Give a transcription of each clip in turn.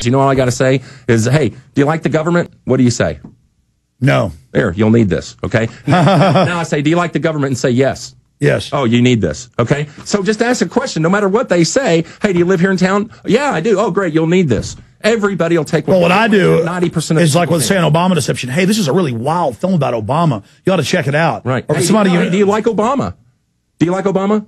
You know what I got to say is, hey, do you like the government? What do you say? No. There, you'll need this, okay? Now I say, do you like the government? And say yes. Yes. Oh, you need this, okay? So just ask a question, no matter what they say. Hey, do you live here in town? Yeah, I do. Oh, great, you'll need this. Everybody will take one. Well, what I do 90% is like with, say, an Obama deception. Hey, this is a really wild film about Obama. You ought to check it out. Right. Or hey, somebody do you like Obama? Do you like Obama?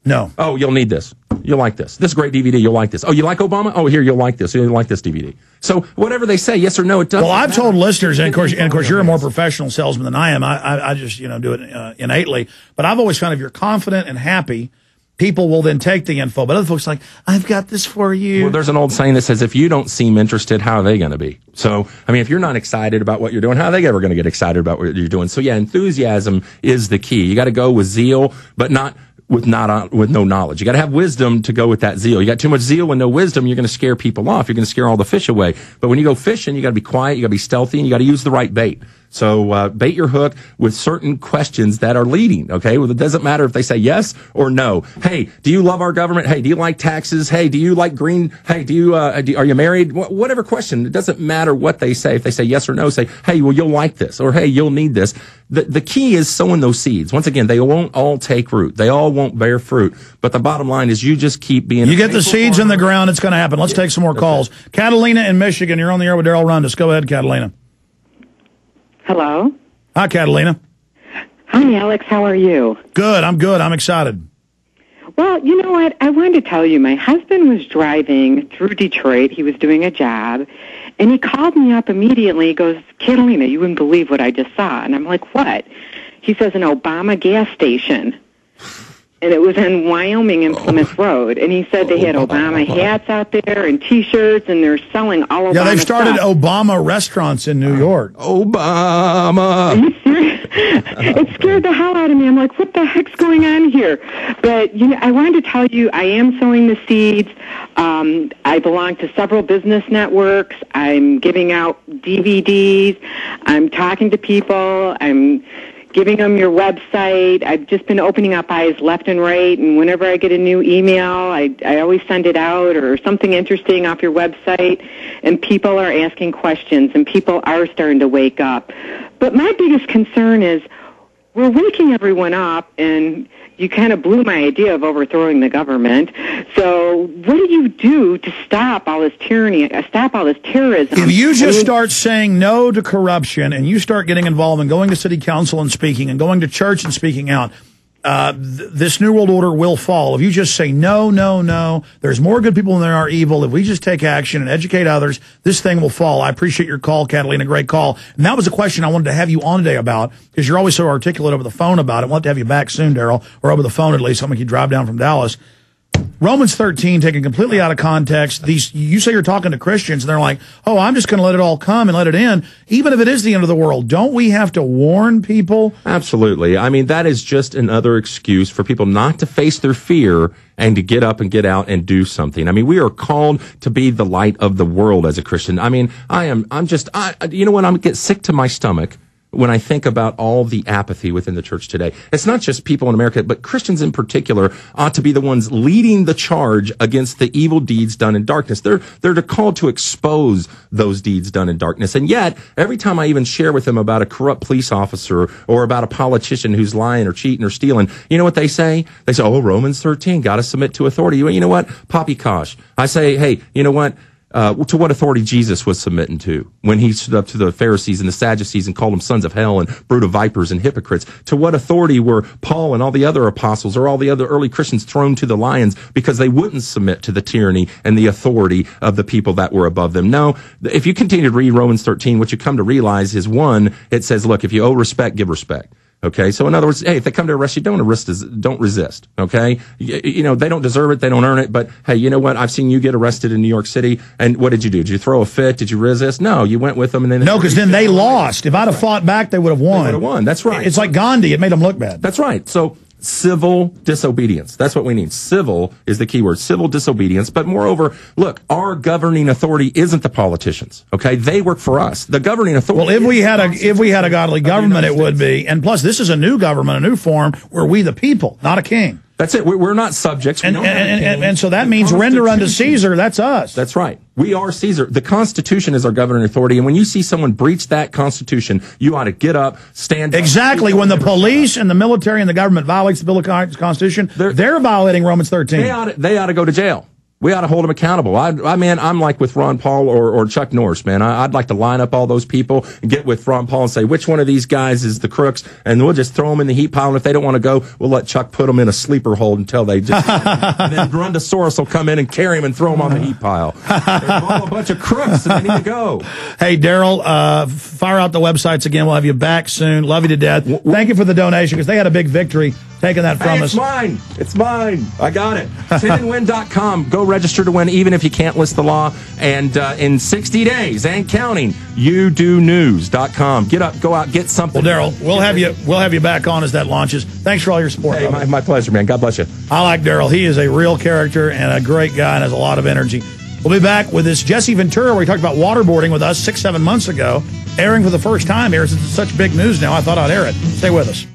No. Oh, you'll need this. You'll like this. This is a great DVD. You'll like this. Oh, you like Obama? Oh, here, you'll like this. You'll like this DVD. So whatever they say, yes or no, it doesn't. Well, I've told listeners, and of course, you're a more professional salesman than I am. I just, do it innately. But I've always found if you're confident and happy, people will then take the info. But other folks are like, I've got this for you. Well, there's an old saying that says, if you don't seem interested, how are they going to be? So, I mean, if you're not excited about what you're doing, how are they ever going to get excited about what you're doing? So, yeah, enthusiasm is the key. You got to go with zeal, but not with no knowledge. You got to have wisdom to go with that zeal. You got too much zeal and no wisdom, you're going to scare people off. You're going to scare all the fish away. But when you go fishing, you got to be quiet, you got to be stealthy, and you got to use the right bait. So bait your hook with certain questions that are leading, okay? Well, it doesn't matter if they say yes or no. Hey, do you love our government? Hey, do you like taxes? Hey, do you like green? Hey, are you married? Whatever question. It doesn't matter what they say. If they say yes or no, say, hey, well, you'll like this, or hey, you'll need this. The key is sowing those seeds. Once again, they won't all take root. They all won't bear fruit. But the bottom line is you just keep being... You get the seeds in the ground, it's going to happen. Let's take some more calls. Catalina in Michigan, you're on the air with Darrell Rundis. Go ahead, Catalina. Hello. Hi, Catalina. Hi, Alex. How are you? Good. I'm excited. Well, you know what? I wanted to tell you, my husband was driving through Detroit. He was doing a job, and he called me up immediately. He goes, Catalina, you wouldn't believe what I just saw. And I'm like, what? He says, an Obama gas station. And it was in Wyoming and Plymouth Road. And he said they had Obama hats out there and T-shirts, and they're selling all Obama. Yeah, they've started stuff. Obama restaurants in New York. Obama. Are you serious? It scared the hell out of me. I'm like, what the heck's going on here? But, I wanted to tell you, I am sowing the seeds. I belong to several business networks. I'm giving out DVDs. I'm talking to people. I'm giving them your website. I've just been opening up eyes left and right, and whenever I get a new email, I always send it out or something interesting off your website, and people are asking questions, and people are starting to wake up. But my biggest concern is we're waking everyone up, and you kind of blew my idea of overthrowing the government. So what do you do to stop all this tyranny, stop all this terrorism? If you just start saying no to corruption and you start getting involved and going to city council and speaking and going to church and speaking out, this New World Order will fall. If you just say no, there's more good people than there are evil. If we just take action and educate others, this thing will fall. I appreciate your call, Catalina. Great call. And that was a question I wanted to have you on today about, because you're always so articulate over the phone about it. We'll have to have you back soon, Darrell, or over the phone at least. Something you drive down from Dallas. Romans 13, taken completely out of context. You say you're talking to Christians, and they're like, oh, I'm just going to let it all come and let it end. Even if it is the end of the world, don't we have to warn people? Absolutely. I mean, that is just another excuse for people not to face their fear and to get up and get out and do something. I mean, we are called to be the light of the world as a Christian. I mean, you know what? I get sick to my stomach when I think about all the apathy within the church today. It's not just people in America, but Christians in particular ought to be the ones leading the charge against the evil deeds done in darkness. They're called to expose those deeds done in darkness. And yet, every time I even share with them about a corrupt police officer or about a politician who's lying or cheating or stealing, you know what they say? They say, oh, Romans 13, got to submit to authority. You know what? Poppycock. I say, hey, you know what? To what authority Jesus was submitting to when he stood up to the Pharisees and the Sadducees and called them sons of hell and brood of vipers and hypocrites. To what authority were Paul and all the other apostles or all the other early Christians thrown to the lions because they wouldn't submit to the tyranny and the authority of the people that were above them? No, if you continue to read Romans 13, what you come to realize is, one, it says, look, if you owe respect, give respect. Okay, so in other words, hey, if they come to arrest you, don't resist. Okay, you know, they don't deserve it, they don't earn it, but hey, you know what? I've seen you get arrested in New York City, and what did you do? Did you throw a fit? Did you resist? No, you went with them, and then no, because then they lost. If I'd have fought back, they would have won. They would have won. That's right. It's like Gandhi; it made them look bad. That's right. So civil disobedience. That's what we need. Civil is the key word. Civil disobedience. But moreover, look, our governing authority isn't the politicians. Okay, they work for us. The governing authority. Well, if we had a godly government, it would be. And plus, this is a new government, a new form, where we the people, not a king. That's it. We're not subjects. And so that means render unto Caesar. That's us. That's right. We are Caesar. The Constitution is our governing authority. And when you see someone breach that Constitution, you ought to get up, stand up. Exactly. When the police and the military and the government violates the Bill of Constitution, they're violating Romans 13. They ought to go to jail. We ought to hold them accountable. I'm like with Ron Paul or Chuck Norris, man. I'd like to line up all those people and get with Ron Paul and say, which one of these guys is the crooks? And we'll just throw them in the heat pile. And if they don't want to go, we'll let Chuck put them in a sleeper hold until they just, and then Grundosaurus will come in and carry him and throw them on the heat pile. They're all a bunch of crooks and they need to go. Hey, Daryl, fire out the websites again. We'll have you back soon. Love you to death. Thank you for the donation because they had a big victory taking that from us. It's mine. I got it. TinandWin.com. Go register to win, even if you can't list the law. And in 60 days and counting, youdonews.com. Get up, go out, get something. Well, Daryl, we'll have you back on as that launches. Thanks for all your support. Hey, my pleasure, man. God bless you. I like Daryl. He is a real character and a great guy and has a lot of energy. We'll be back with this Jesse Ventura, where he talked about waterboarding with us 6-7 months ago, airing for the first time here since it's such big news now. I thought I'd air it. Stay with us.